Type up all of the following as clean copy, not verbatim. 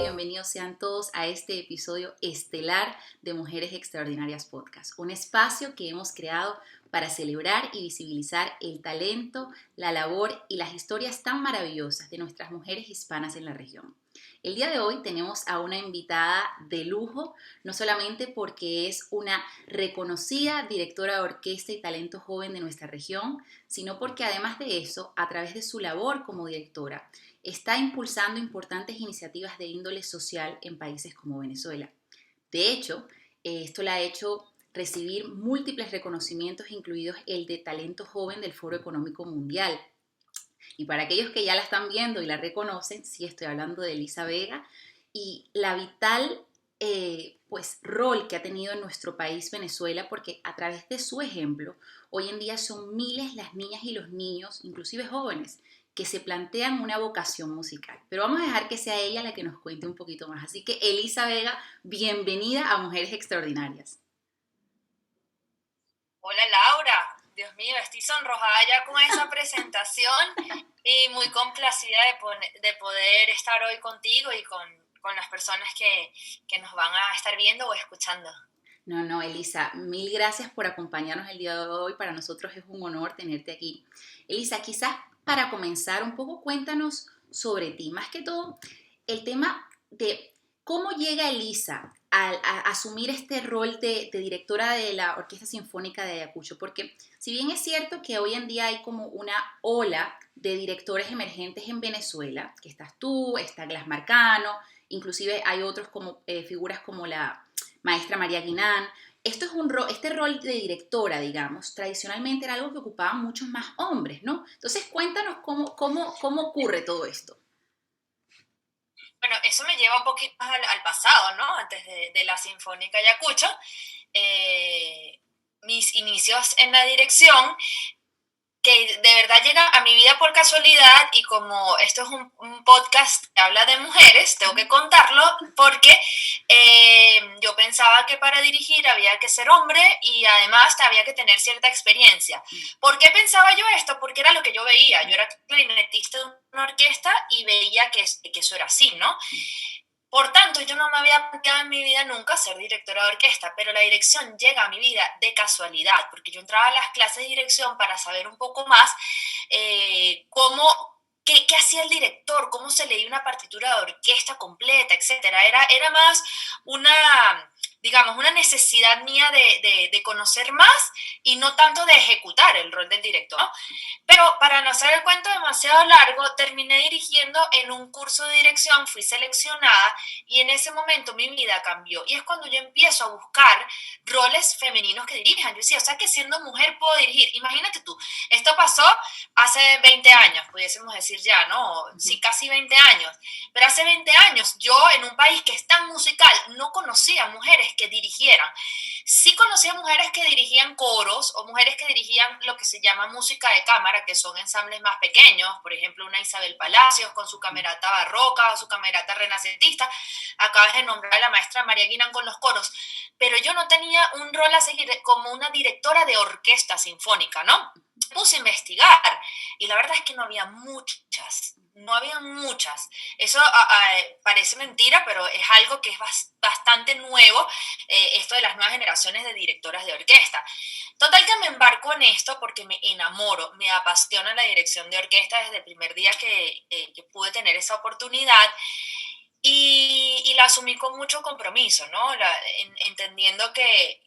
bienvenidos sean todos a este episodio estelar de Mujeres Extraordinarias Podcast, un espacio que hemos creado para celebrar y visibilizar el talento, la labor y las historias tan maravillosas de nuestras mujeres hispanas en la región. El día de hoy tenemos a una invitada de lujo, no solamente porque es una reconocida directora de orquesta y talento joven de nuestra región, sino porque además de eso, a través de su labor como directora, está impulsando importantes iniciativas de índole social en países como Venezuela. De hecho, esto la ha hecho recibir múltiples reconocimientos, incluidos el de Talento Joven del Foro Económico Mundial. Y para aquellos que ya la están viendo y la reconocen, sí estoy hablando de Elisa Vega y la vital rol que ha tenido en nuestro país Venezuela, porque a través de su ejemplo, hoy en día son miles las niñas y los niños, inclusive jóvenes, que se plantean una vocación musical. Pero vamos a dejar que sea ella la que nos cuente un poquito más. Así que Elisa Vega, bienvenida a Mujeres Extraordinarias. Hola Laura, Dios mío, estoy sonrojada ya con esa presentación y muy complacida de poder estar hoy contigo y con las personas que nos van a estar viendo o escuchando. No, Elisa, mil gracias por acompañarnos el día de hoy. Para nosotros es un honor tenerte aquí. Elisa, quizás para comenzar un poco, cuéntanos sobre ti. Más que todo, el tema de cómo llega Elisa a asumir este rol de directora de la Orquesta Sinfónica de Ayacucho. Porque si bien es cierto que hoy en día hay como una ola de directores emergentes en Venezuela, que estás tú, está Glass Marcano, inclusive hay otros como figuras como la maestra María Guinán. Este rol de directora, digamos, tradicionalmente era algo que ocupaban muchos más hombres, ¿no? Entonces, cuéntanos cómo ocurre todo esto. Bueno, eso me lleva un poquito más al pasado, ¿no? Antes de la Sinfónica Ayacucho, mis inicios en la dirección, que de verdad llega a mi vida por casualidad, y como esto es un podcast que habla de mujeres, tengo que contarlo porque yo pensaba que para dirigir había que ser hombre y además había que tener cierta experiencia. ¿Por qué pensaba yo esto? Porque era lo que yo veía. Yo era clarinetista de una orquesta y veía que eso era así, ¿no? Por tanto, yo no me había planteado en mi vida nunca ser directora de orquesta, pero la dirección llega a mi vida de casualidad, porque yo entraba a las clases de dirección para saber un poco más qué hacía el director, cómo se leía una partitura de orquesta completa, etcétera. Era más digamos, una necesidad mía de conocer más y no tanto de ejecutar el rol del director, ¿no? Pero para no hacer el cuento demasiado largo, terminé dirigiendo en un curso de dirección, fui seleccionada y en ese momento mi vida cambió. Y es cuando yo empiezo a buscar roles femeninos que dirijan. Yo decía, o sea que siendo mujer puedo dirigir. Imagínate tú, esto pasó hace 20 años, pudiésemos decir ya, ¿no? Sí, casi 20 años. Pero hace 20 años yo en un país que es tan musical no conocía mujeres que dirigieran. Sí conocía mujeres que dirigían coros o mujeres que dirigían lo que se llama música de cámara, que son ensambles más pequeños, por ejemplo una Isabel Palacios con su camerata barroca o su camerata renacentista. Acabas de nombrar a la maestra María Guinán con los coros, pero yo no tenía un rol a seguir como una directora de orquesta sinfónica, ¿no? Me puse a investigar y la verdad es que no había muchas. Eso parece mentira, pero es algo que es bastante nuevo, esto de las nuevas generaciones de directoras de orquesta. Total que me embarco en esto porque me enamoro, me apasiona la dirección de orquesta desde el primer día que pude tener esa oportunidad. Y la asumí con mucho compromiso, ¿no? Entendiendo que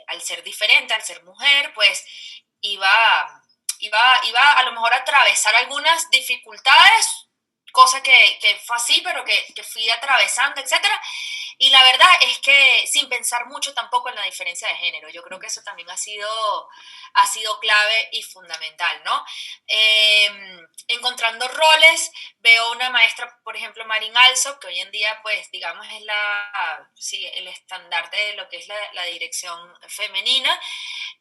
al ser diferente, al ser mujer, pues iba a lo mejor a atravesar algunas dificultades, cosa que fue así, pero que fui atravesando, etcétera. Y la verdad es que sin pensar mucho tampoco en la diferencia de género, yo creo que eso también ha sido clave y fundamental, ¿no? Encontrando roles, veo una maestra, por ejemplo, Marín Alsop, que hoy en día, pues, digamos, es el estandarte de lo que es la dirección femenina,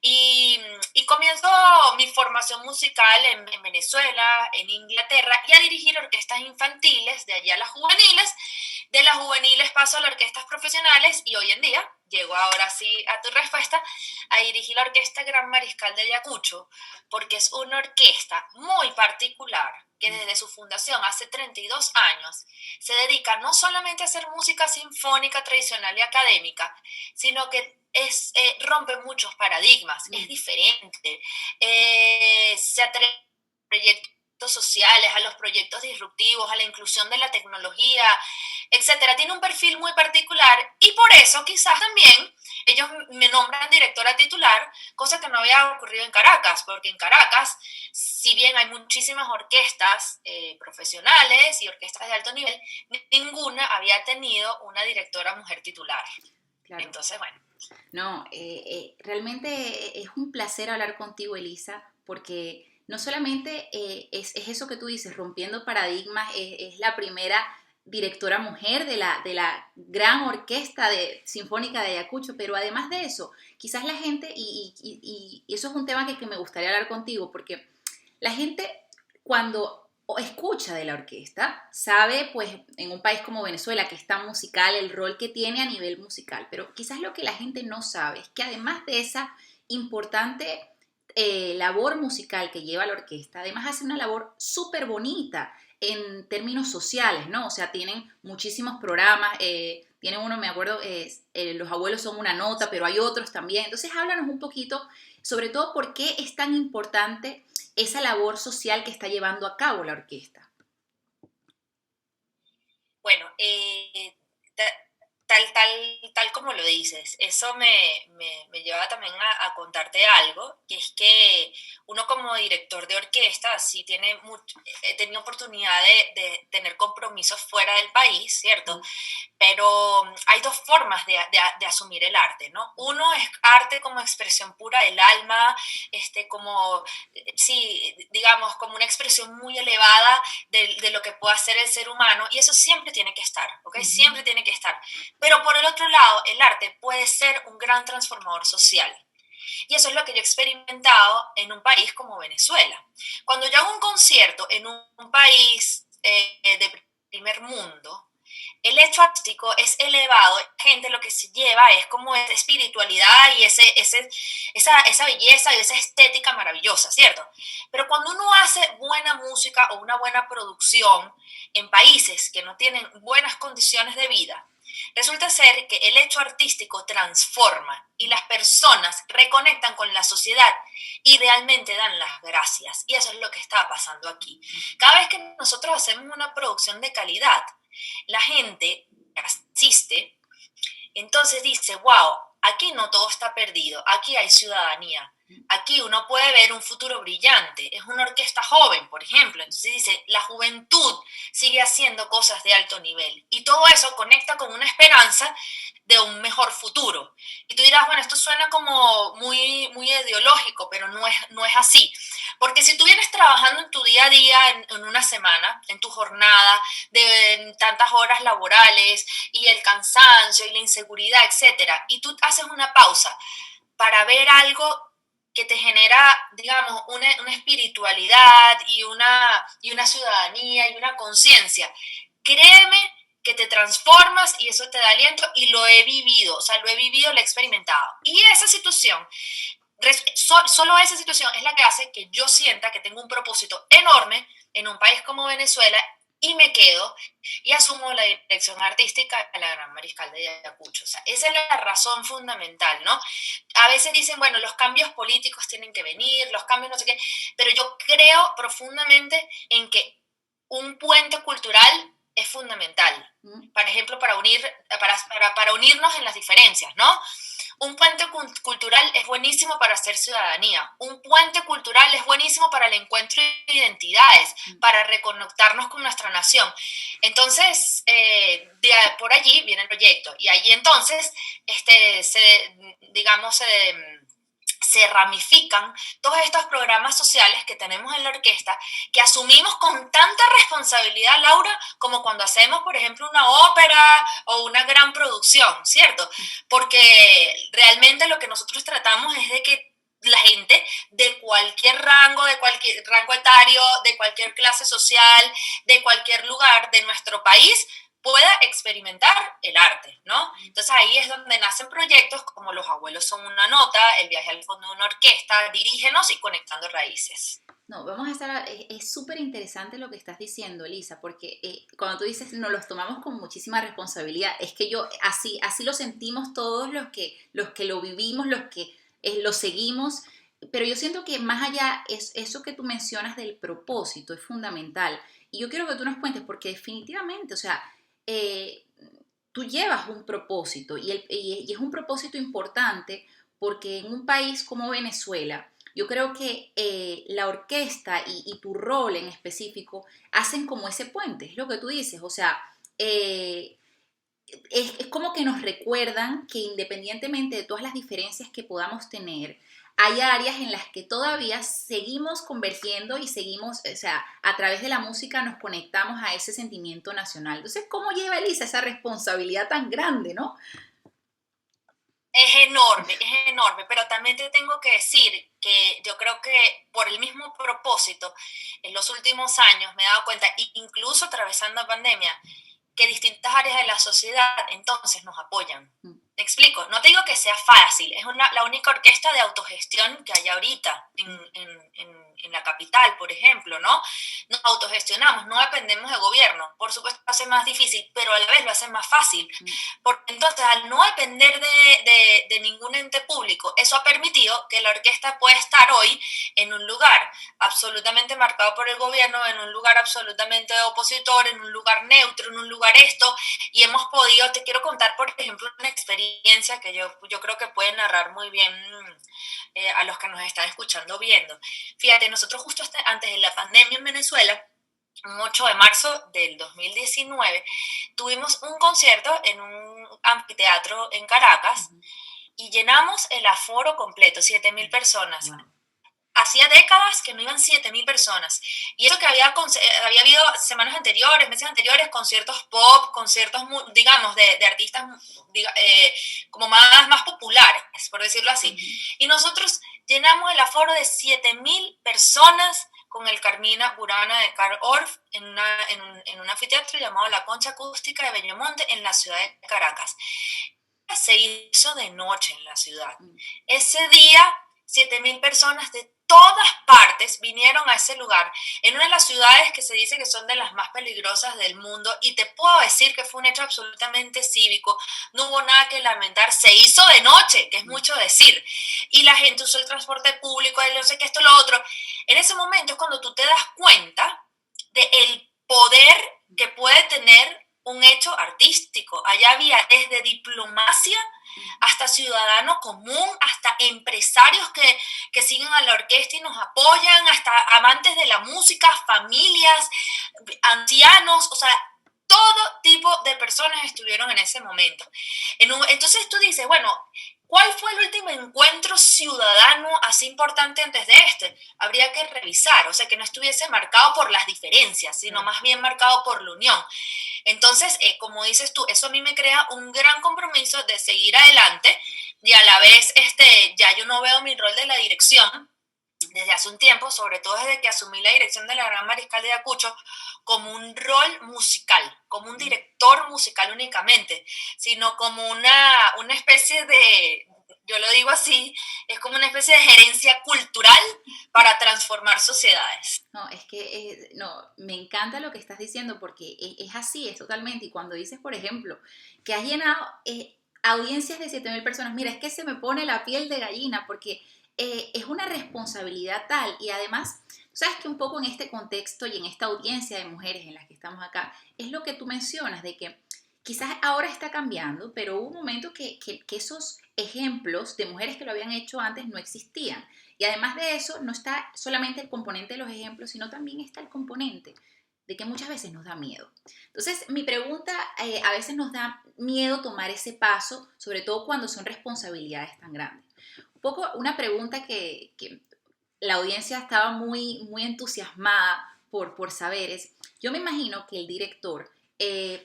y comienzo mi formación musical en Venezuela, en Inglaterra, y a dirigir orquestas infantiles, de allá a las juveniles, De las juveniles paso a las orquestas profesionales y hoy en día, llego ahora sí a tu respuesta, a dirigir la Orquesta Gran Mariscal de Ayacucho, porque es una orquesta muy particular que desde su fundación hace 32 años se dedica no solamente a hacer música sinfónica tradicional y académica, sino que rompe muchos paradigmas, es diferente, se atreve a proyectos sociales, a los proyectos disruptivos, a la inclusión de la tecnología, etcétera. Tiene un perfil muy particular y por eso quizás también ellos me nombran directora titular, cosa que no había ocurrido en Caracas, porque en Caracas, si bien hay muchísimas orquestas profesionales y orquestas de alto nivel, ninguna había tenido una directora mujer titular. Claro. Entonces, bueno. No, realmente es un placer hablar contigo, Elisa, porque no solamente es eso que tú dices, rompiendo paradigmas, es la primera directora mujer de la gran orquesta sinfónica de Ayacucho, pero además de eso, quizás la gente, y eso es un tema que me gustaría hablar contigo, porque la gente cuando escucha de la orquesta, sabe pues en un país como Venezuela que es tan musical, el rol que tiene a nivel musical, pero quizás lo que la gente no sabe es que además de esa importante labor musical que lleva la orquesta, además hace una labor súper bonita en términos sociales, ¿no? O sea, tienen muchísimos programas, tienen uno, me acuerdo, Los abuelos son una nota, pero hay otros también. Entonces, háblanos un poquito, sobre todo, por qué es tan importante esa labor social que está llevando a cabo la orquesta. Bueno, tal como lo dices, eso me lleva también a contarte algo, que es que uno como director de orquesta sí tiene he tenido oportunidad de tener compromisos fuera del país, ¿cierto? Pero hay dos formas de asumir el arte, ¿no? Uno es arte como expresión pura del alma, como, sí, digamos, como una expresión muy elevada de lo que puede hacer el ser humano, y eso siempre tiene que estar, ¿ok? Siempre tiene que estar. Pero por el otro lado, el arte puede ser un gran transformador social. Y eso es lo que yo he experimentado en un país como Venezuela. Cuando yo hago un concierto en un país de primer mundo, el hecho artístico es elevado, gente lo que se lleva es como esa espiritualidad y esa belleza y esa estética maravillosa, ¿cierto? Pero cuando uno hace buena música o una buena producción en países que no tienen buenas condiciones de vida, resulta ser que el hecho artístico transforma y las personas reconectan con la sociedad y realmente dan las gracias. Y eso es lo que está pasando aquí. Cada vez que nosotros hacemos una producción de calidad, la gente asiste, entonces dice, wow, aquí no todo está perdido, aquí hay ciudadanía, aquí uno puede ver un futuro brillante, es una orquesta joven, por ejemplo, entonces dice, la juventud sigue haciendo cosas de alto nivel y todo eso conecta con una esperanza de un mejor futuro. Y tú dirás, bueno, esto suena como muy, muy ideológico, pero no es así. Porque si tú vienes trabajando en tu día a día, en una semana, en tu jornada de tantas horas laborales y el cansancio y la inseguridad, etcétera, y tú haces una pausa para ver algo que te genera, digamos, una espiritualidad y una ciudadanía y una conciencia, créeme que te transformas y eso te da aliento y lo he vivido, o sea, lo he vivido, lo he experimentado. Y esa situación, solo esa situación es la que hace que yo sienta que tengo un propósito enorme en un país como Venezuela y me quedo y asumo la dirección artística de la Gran Mariscal de Ayacucho. O sea, esa es la razón fundamental, ¿no? A veces dicen, bueno, los cambios políticos tienen que venir, los cambios no sé qué, pero yo creo profundamente en que un puente cultural es fundamental, por ejemplo, para unirnos en las diferencias, ¿no? Un puente cultural es buenísimo para hacer ciudadanía. Un puente cultural es buenísimo para el encuentro de identidades, para reconectarnos con nuestra nación. Entonces, por allí viene el proyecto. Y allí entonces, se ramifican todos estos programas sociales que tenemos en la orquesta, que asumimos con tanta responsabilidad, Laura, como cuando hacemos, por ejemplo, una ópera o una gran producción, ¿cierto? Porque realmente lo que nosotros tratamos es de que la gente de cualquier rango etario, de cualquier clase social, de cualquier lugar de nuestro país, pueda experimentar el arte, ¿no? Entonces ahí es donde nacen proyectos como Los abuelos son una nota, El viaje al fondo de una orquesta, Dirígenos y Conectando Raíces. No, vamos a estar, es súper interesante lo que estás diciendo, Elisa, porque cuando tú dices nos los tomamos con muchísima responsabilidad, es que yo así lo sentimos todos los que lo vivimos, los que lo seguimos, pero yo siento que más allá es eso que tú mencionas del propósito es fundamental. Y yo quiero que tú nos cuentes, porque definitivamente, o sea, eh, tú llevas un propósito y es un propósito importante porque en un país como Venezuela, yo creo que la orquesta y tu rol en específico hacen como ese puente, es lo que tú dices, o sea, eh, es como que nos recuerdan que independientemente de todas las diferencias que podamos tener, hay áreas en las que todavía seguimos convergiendo y seguimos, o sea, a través de la música nos conectamos a ese sentimiento nacional. Entonces, ¿cómo lleva Elisa esa responsabilidad tan grande, no? Es enorme, pero también te tengo que decir que yo creo que por el mismo propósito, en los últimos años me he dado cuenta, incluso atravesando la pandemia, que distintas áreas de la sociedad entonces nos apoyan. Mm. ¿Me explico? No te digo que sea fácil, es la única orquesta de autogestión que hay ahorita en la capital, por ejemplo, ¿no? Nos autogestionamos, no dependemos de gobierno. Por supuesto, lo hace más difícil, pero a la vez lo hace más fácil. Porque entonces, al no depender de ningún ente público, eso ha permitido que la orquesta pueda estar hoy en un lugar absolutamente marcado por el gobierno, en un lugar absolutamente opositor, en un lugar neutro, en un lugar esto, y hemos podido, te quiero contar, por ejemplo, una experiencia que yo creo que puede narrar muy bien a los que nos están escuchando viendo. Fíjate, nosotros justo antes de la pandemia en Venezuela, un 8 de marzo del 2019, tuvimos un concierto en un anfiteatro en Caracas y llenamos el aforo completo, 7.000 personas. Wow. Hacía décadas que no iban 7.000 personas. Y eso que había habido semanas anteriores, meses anteriores, conciertos pop, conciertos, digamos, de artistas como más populares, por decirlo así. Y nosotros llenamos el aforo de 7.000 personas con el Carmina Burana de Carl Orff en un anfiteatro llamado La Concha Acústica de Bellomonte en la ciudad de Caracas. Se hizo de noche en la ciudad. Ese día 7.000 personas de todas partes vinieron a ese lugar, en una de las ciudades que se dice que son de las más peligrosas del mundo, y te puedo decir que fue un hecho absolutamente cívico, no hubo nada que lamentar, se hizo de noche, que es mucho decir, y la gente usó el transporte público, no sé qué, esto, lo otro. En ese momento es cuando tú te das cuenta del poder que puede tener un hecho artístico. Allá había desde diplomacia hasta ciudadano común, hasta empresarios que siguen a la orquesta y nos apoyan, hasta amantes de la música, familias, ancianos, o sea, todo tipo de personas estuvieron en ese momento. Entonces tú dices, bueno, ¿cuál fue el último encuentro ciudadano así importante antes de este? Habría que revisar, o sea, que no estuviese marcado por las diferencias, sino más bien marcado por la unión. Entonces, como dices tú, eso a mí me crea un gran compromiso de seguir adelante y a la vez ya yo no veo mi rol de la dirección desde hace un tiempo, sobre todo desde que asumí la dirección de la Gran Mariscal de Ayacucho, como un rol musical, como un director musical únicamente, sino como una especie de, yo lo digo así, es como una especie de gerencia cultural para transformar sociedades. No, es que no, me encanta lo que estás diciendo porque es así, es totalmente. Y cuando dices, por ejemplo, que has llenado audiencias de 7.000 personas, mira, es que se me pone la piel de gallina porque es una responsabilidad tal. Y además, sabes que un poco en este contexto y en esta audiencia de mujeres en las que estamos acá, es lo que tú mencionas, de que quizás ahora está cambiando, pero hubo un momento que esos ejemplos de mujeres que lo habían hecho antes no existían. Y además de eso, no está solamente el componente de los ejemplos, sino también está el componente de que muchas veces nos da miedo. Entonces, mi pregunta, a veces nos da miedo tomar ese paso, sobre todo cuando son responsabilidades tan grandes. Un poco una pregunta que la audiencia estaba muy entusiasmada por saber es, yo me imagino que el director,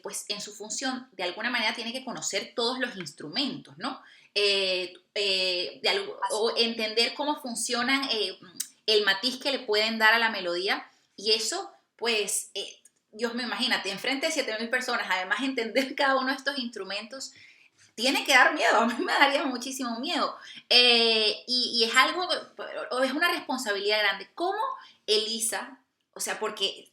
pues en su función, de alguna manera tiene que conocer todos los instrumentos, ¿no? O entender cómo funcionan el matiz que le pueden dar a la melodía y eso pues Dios me imagínate, enfrente de 7.000 personas, además entender cada uno de estos instrumentos, tiene que dar miedo, a mí me daría muchísimo miedo. Y es algo, o es una responsabilidad grande. ¿Cómo Elisa, o sea, porque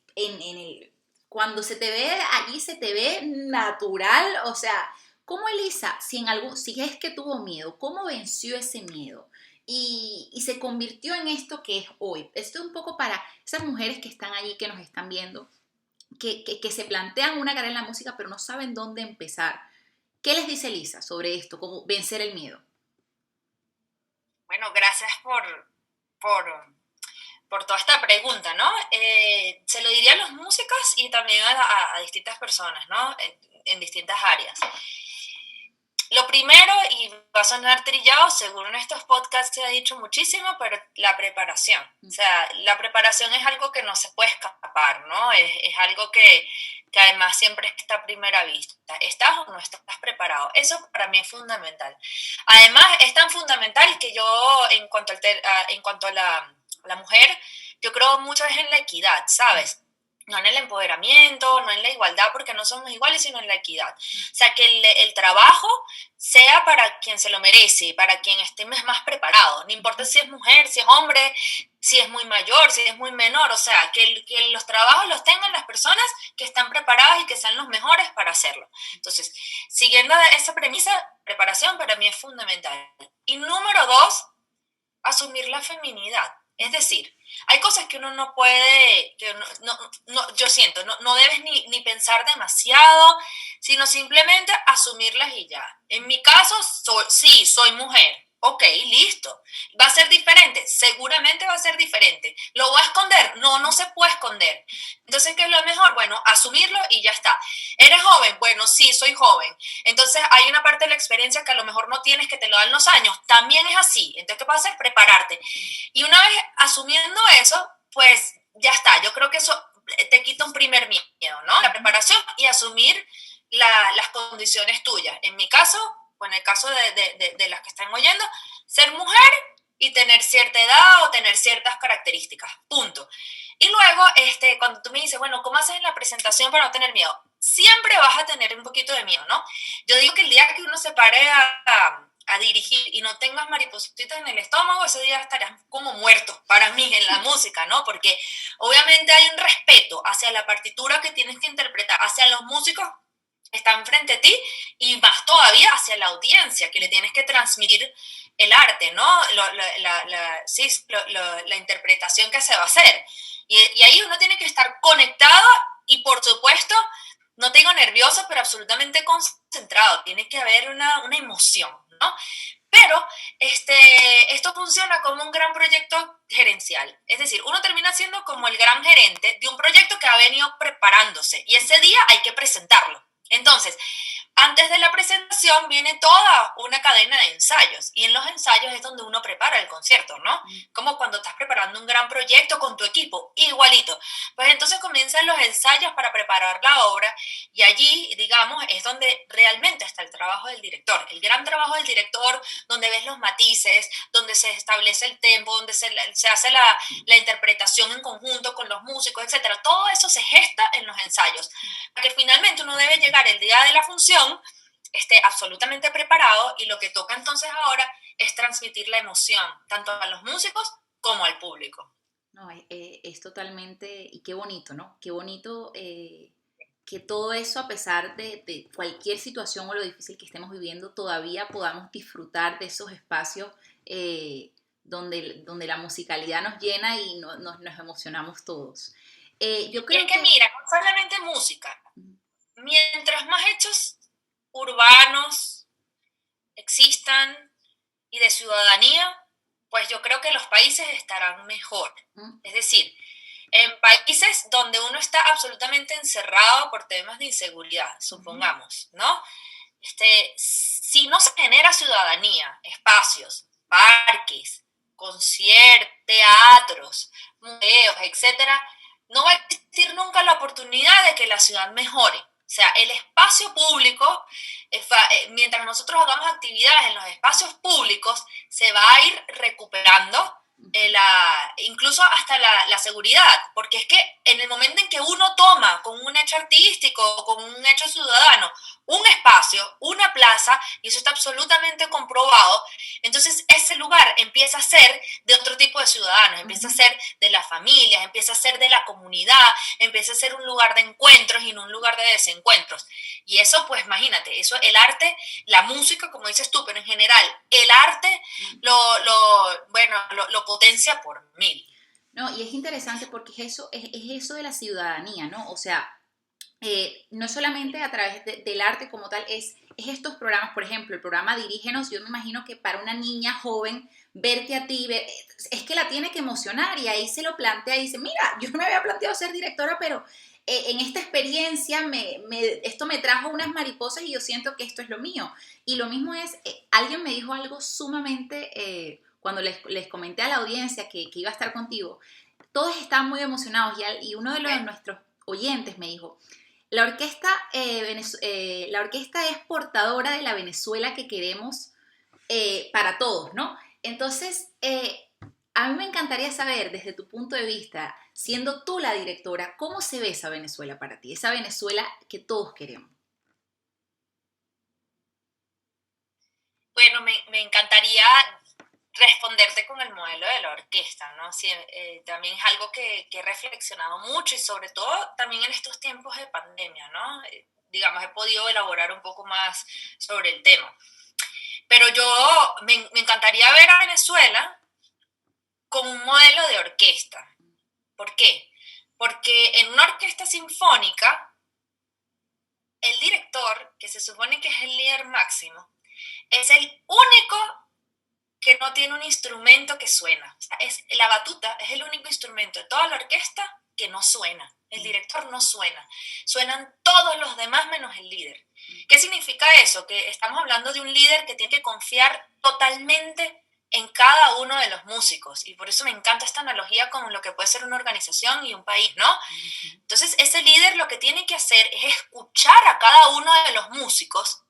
cuando se te ve allí, se te ve natural, o sea, ¿cómo Elisa, si es que tuvo miedo, cómo venció ese miedo? Y se convirtió en esto que es hoy. Esto es un poco para esas mujeres que están allí, que nos están viendo, que se plantean una carrera en la música, pero no saben dónde empezar. ¿Qué les dice Elisa sobre esto? ¿Cómo vencer el miedo? Bueno, gracias por, por toda esta pregunta, ¿no? Se lo diría a los músicos y también a distintas personas, ¿no? En distintas áreas. Lo primero, y va a sonar trillado, seguro en estos podcasts se ha dicho muchísimo, pero la preparación. O sea, la preparación es algo que no se puede escapar, ¿no? Es algo que además siempre está a primera vista. ¿Estás o no estás preparado? Eso para mí es fundamental. Además, es tan fundamental que yo, en cuanto a la mujer, yo creo mucho es en la equidad, ¿sabes? No en el empoderamiento, no en la igualdad, porque no somos iguales, sino en la equidad. O sea, que el trabajo sea para quien se lo merece, para quien esté más preparado. No importa si es mujer, si es hombre, si es muy mayor, si es muy menor. O sea, que los trabajos los tengan las personas que están preparadas y que sean los mejores para hacerlo. Entonces, siguiendo esa premisa, preparación para mí es fundamental. Y número dos, asumir la feminidad. Es decir, hay cosas que uno no puede, que yo siento, no debes ni pensar demasiado, sino simplemente asumirlas y ya. En mi caso, sí, soy mujer. Ok, listo. ¿Va a ser diferente? Seguramente va a ser diferente. ¿Lo voy a esconder? No se puede esconder. Entonces, ¿qué es lo mejor? Bueno, asumirlo y ya está. ¿Eres joven? Bueno, sí, soy joven. Entonces, hay una parte de la experiencia que a lo mejor no tienes, que te lo dan los años. También es así. Entonces, ¿qué puedes hacer? Prepararte. Y una vez asumiendo eso, pues ya está. Yo creo que eso te quita un primer miedo, ¿no? La preparación y asumir las condiciones tuyas. En mi caso, o en el caso de las que están oyendo, ser mujer y tener cierta edad o tener ciertas características. Punto. Y luego, cuando tú me dices, bueno, ¿cómo haces en la presentación para no tener miedo? Siempre vas a tener un poquito de miedo, ¿no? Yo digo que el día que uno se pare a dirigir y no tengas maripositas en el estómago, ese día estarías como muerto para mí en la música, ¿no? Porque obviamente hay un respeto hacia la partitura que tienes que interpretar, hacia los músicos que están frente a ti y más todavía hacia la audiencia, que le tienes que transmitir el arte, ¿no? La interpretación que se va a hacer. Y ahí uno tiene que estar conectado y, por supuesto, no te digo nervioso, pero absolutamente concentrado. Tiene que haber una emoción, ¿no? Pero esto funciona como un gran proyecto gerencial. Es decir, uno termina siendo como el gran gerente de un proyecto que ha venido preparándose y ese día hay que presentarlo. Entonces, antes de la presentación viene toda una cadena de ensayos y en los ensayos es donde uno prepara el concierto, ¿no? Como cuando estás preparando un gran proyecto con tu equipo, igualito. Pues entonces comienzan los ensayos para preparar la obra y allí, digamos, es donde realmente está el trabajo del director, el gran trabajo del director, donde ves los matices, donde se establece el tempo, donde se hace la interpretación en conjunto con los músicos, etcétera. Todo eso se gesta en los ensayos, porque finalmente uno debe llegar el día de la función esté absolutamente preparado y lo que toca entonces ahora es transmitir la emoción tanto a los músicos como al público. No, es totalmente, y qué bonito, ¿no? Qué bonito que todo eso, a pesar de cualquier situación o lo difícil que estemos viviendo, todavía podamos disfrutar de esos espacios donde la musicalidad nos llena y nos emocionamos todos. Yo creo y es que mira, no solamente música, mientras más hechos urbanos existan y de ciudadanía, pues yo creo que los países estarán mejor. Es decir, en países donde uno está absolutamente encerrado por temas de inseguridad, supongamos, ¿no? Si no se genera ciudadanía, espacios, parques, conciertos, teatros, museos, etcétera, no va a existir nunca la oportunidad de que la ciudad mejore. O sea, el espacio público, mientras nosotros hagamos actividades en los espacios públicos, se va a ir recuperando incluso hasta la seguridad, porque es que en el momento en que uno toma con un hecho artístico, con un hecho ciudadano, un espacio, una plaza, y eso está absolutamente comprobado, entonces ese lugar empieza a ser de otro tipo de ciudadanos, empieza a ser de las familias, empieza a ser de la comunidad, empieza a ser un lugar de encuentros y no un lugar de desencuentros. Y eso, pues imagínate, eso, el arte, la música, como dices tú, pero en general, el arte lo potencia por mil. No, y es interesante porque es eso de la ciudadanía, ¿no? O sea, no solamente a través del arte como tal, es estos programas, por ejemplo, el programa Dirígenos, yo me imagino que para una niña joven, verte a ti, es que la tiene que emocionar y ahí se lo plantea y dice, mira, yo no me había planteado ser directora, pero en esta experiencia esto me trajo unas mariposas y yo siento que esto es lo mío. Y lo mismo es, alguien me dijo algo sumamente, cuando les comenté a la audiencia que iba a estar contigo, todos estaban muy emocionados y uno de nuestros oyentes me dijo, la orquesta es portadora de la Venezuela que queremos para todos, ¿no? Entonces, a mí me encantaría saber, desde tu punto de vista, siendo tú la directora, ¿cómo se ve esa Venezuela para ti? Esa Venezuela que todos queremos. Bueno, me encantaría responderte con el modelo de la orquesta, ¿no? Sí, también es algo que he reflexionado mucho y sobre todo también en estos tiempos de pandemia, ¿no? Digamos, he podido elaborar un poco más sobre el tema. Pero me encantaría ver a Venezuela con un modelo de orquesta. ¿Por qué? Porque en una orquesta sinfónica, el director, que se supone que es el líder máximo, es el único que no tiene un instrumento que suena. O sea, la batuta es el único instrumento de toda la orquesta que no suena. El director no suena. Suenan todos los demás menos el líder. ¿Qué significa eso? Que estamos hablando de un líder que tiene que confiar totalmente en cada uno de los músicos. Y por eso me encanta esta analogía con lo que puede ser una organización y un país, ¿no? Entonces, ese líder lo que tiene que hacer es escuchar a cada uno de los músicos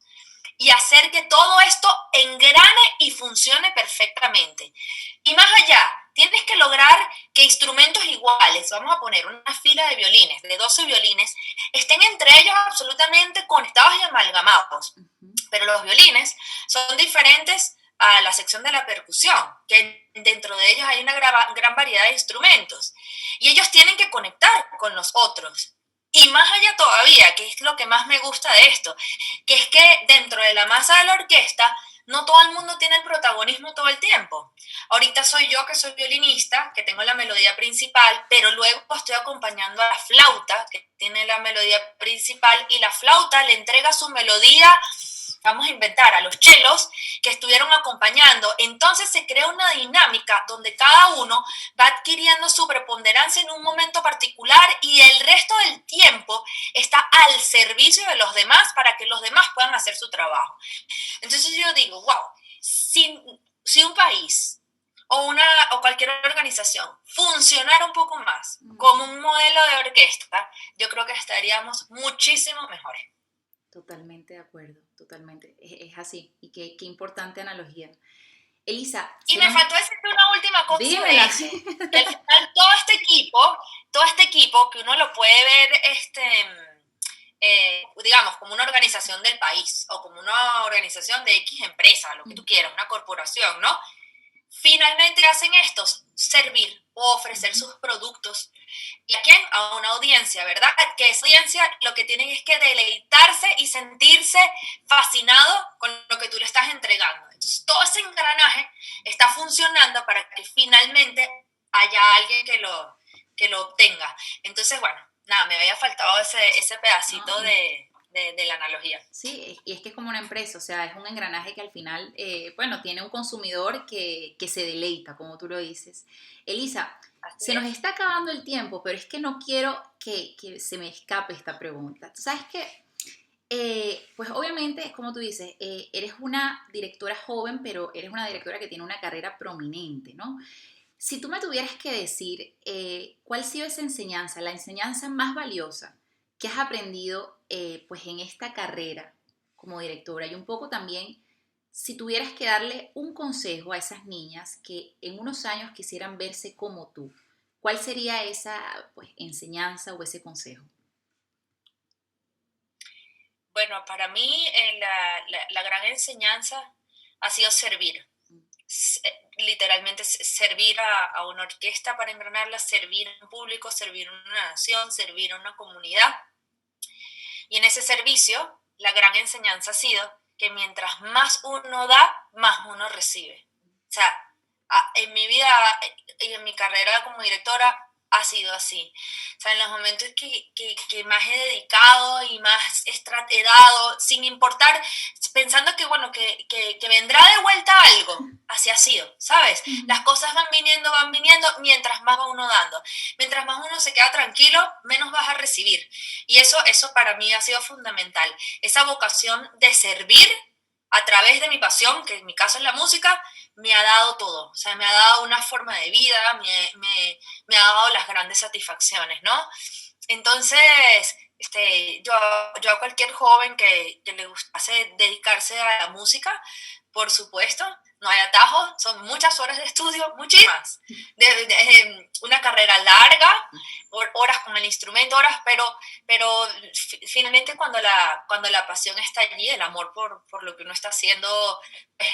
y hacer que todo esto engrane y funcione perfectamente. Y más allá, tienes que lograr que instrumentos iguales, vamos a poner una fila de violines, de 12 violines, estén entre ellos absolutamente conectados y amalgamados. Pero los violines son diferentes a la sección de la percusión, que dentro de ellos hay una gran variedad de instrumentos. Y ellos tienen que conectar con los otros. Y más allá todavía, que es lo que más me gusta de esto, que es que dentro de la masa de la orquesta no todo el mundo tiene el protagonismo todo el tiempo. Ahorita soy yo que soy violinista, que tengo la melodía principal, pero luego estoy acompañando a la flauta, que tiene la melodía principal, y la flauta le entrega su melodía, vamos a inventar, a los chelos que estuvieron acompañando. Entonces se crea una dinámica donde cada uno va adquiriendo su preponderancia en un momento particular y el resto del tiempo está al servicio de los demás para que los demás puedan hacer su trabajo. Entonces yo digo, wow, si un país o cualquier organización funcionara un poco más como un modelo de orquesta, yo creo que estaríamos muchísimo mejor. Totalmente de acuerdo, totalmente. Es así. Y qué importante analogía. Elisa. Y me faltó decirte una última cosa sobre eso. Que al final todo este equipo que uno lo puede ver, digamos, como una organización del país o como una organización de X empresa, lo que tú quieras, una corporación, ¿no? Finalmente hacen estos, servir o ofrecer sus productos. ¿Y a quién? A una audiencia, ¿verdad? Que esa audiencia lo que tienen es que deleitarse y sentirse fascinado con lo que tú le estás entregando. Entonces, todo ese engranaje está funcionando para que finalmente haya alguien que lo obtenga. Entonces, bueno, nada, me había faltado ese pedacito de la analogía. Sí, y es que es como una empresa, o sea, es un engranaje que al final, bueno, tiene un consumidor que se deleita, como tú lo dices. Elisa, se nos está acabando el tiempo, pero es que no quiero que se me escape esta pregunta. Tú sabes que, pues obviamente, es como tú dices, eres una directora joven, pero eres una directora que tiene una carrera prominente, ¿no? Si tú me tuvieras que decir cuál ha sido esa enseñanza, la enseñanza más valiosa que has aprendido pues en esta carrera como directora y un poco también si tuvieras que darle un consejo a esas niñas que en unos años quisieran verse como tú, ¿cuál sería esa pues, enseñanza o ese consejo? Bueno, para mí la gran enseñanza ha sido servir. Literalmente servir a una orquesta para engranarla, servir a un público, servir a una nación, servir a una comunidad. Y en ese servicio, la gran enseñanza ha sido que mientras más uno da, más uno recibe. O sea, en mi vida y en mi carrera como directora ha sido así. O sea, en los momentos que más he dedicado y más he dado, sin importar, pensando que, bueno, que vendrá de vuelta algo, así ha sido, ¿sabes? Las cosas van viniendo, mientras más va uno dando. Mientras más uno se queda tranquilo, menos vas a recibir. Y eso para mí ha sido fundamental. Esa vocación de servir a través de mi pasión, que en mi caso es la música, me ha dado todo. O sea, me ha dado una forma de vida, me ha dado las grandes satisfacciones, ¿no? Entonces, yo a cualquier joven que le gustase dedicarse a la música, por supuesto, no hay atajo, son muchas horas de estudio, muchísimas. Una carrera larga, horas con el instrumento, pero finalmente cuando la pasión está allí, el amor por lo que uno está haciendo,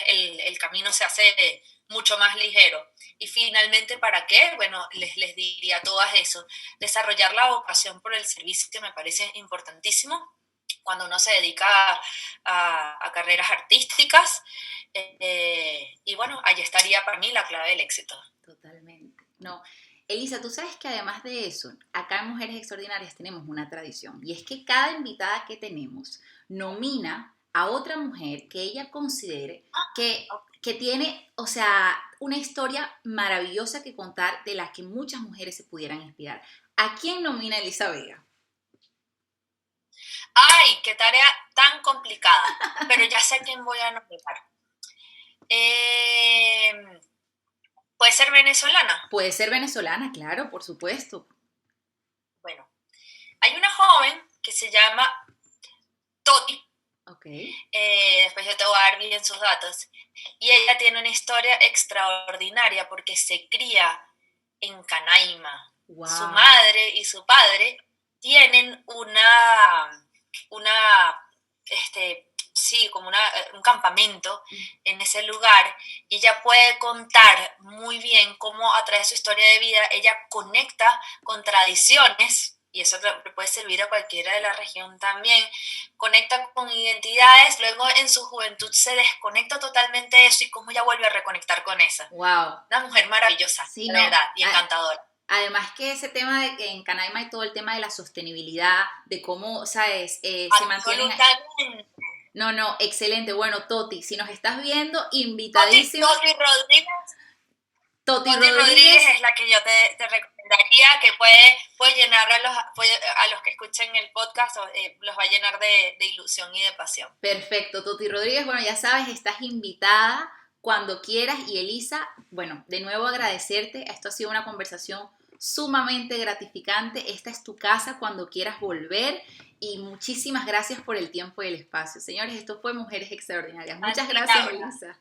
el camino se hace mucho más ligero. Y finalmente, ¿para qué? Bueno, les diría a todas eso. Desarrollar la vocación por el servicio, que me parece importantísimo cuando uno se dedica a carreras artísticas. Y bueno, ahí estaría para mí la clave del éxito. Totalmente. No, Elisa, tú sabes que además de eso, acá en Mujeres Extraordinarias tenemos una tradición y es que cada invitada que tenemos nomina a otra mujer que ella considere que tiene, o sea, una historia maravillosa que contar de la que muchas mujeres se pudieran inspirar. ¿A quién nomina Elisa Vega? ¡Ay, qué tarea tan complicada! Pero ya sé a quién voy a nominar. ¿Puede ser venezolana? Puede ser venezolana, claro, por supuesto. Bueno, hay una joven que se llama Toti. Okay. Después yo te voy a dar bien sus datos. Y ella tiene una historia extraordinaria porque se cría en Canaima. Wow. Su madre y su padre tienen como un campamento en ese lugar, y ella puede contar muy bien cómo a través de su historia de vida ella conecta con tradiciones, y eso le puede servir a cualquiera de la región también, conecta con identidades, luego en su juventud se desconecta totalmente de eso y cómo ella vuelve a reconectar con eso. Wow. Una mujer maravillosa, sí, de verdad, y encantadora. Además que ese tema de que en Canaima hay todo el tema de la sostenibilidad, de cómo, ¿sabes? Se mantienen... No, excelente. Bueno, Toti, si nos estás viendo, invitadísima. Toti Rodríguez es la que yo te recomendaría, que puede llenar a los que escuchen el podcast, los va a llenar de ilusión y de pasión. Perfecto, Toti Rodríguez, bueno, ya sabes, estás invitada cuando quieras. Y Elisa, bueno, de nuevo agradecerte. Esto ha sido una conversación sumamente gratificante. Esta es tu casa cuando quieras volver. Y muchísimas gracias por el tiempo y el espacio. Señores, esto fue Mujeres Extraordinarias. Muchas gracias, Elisa.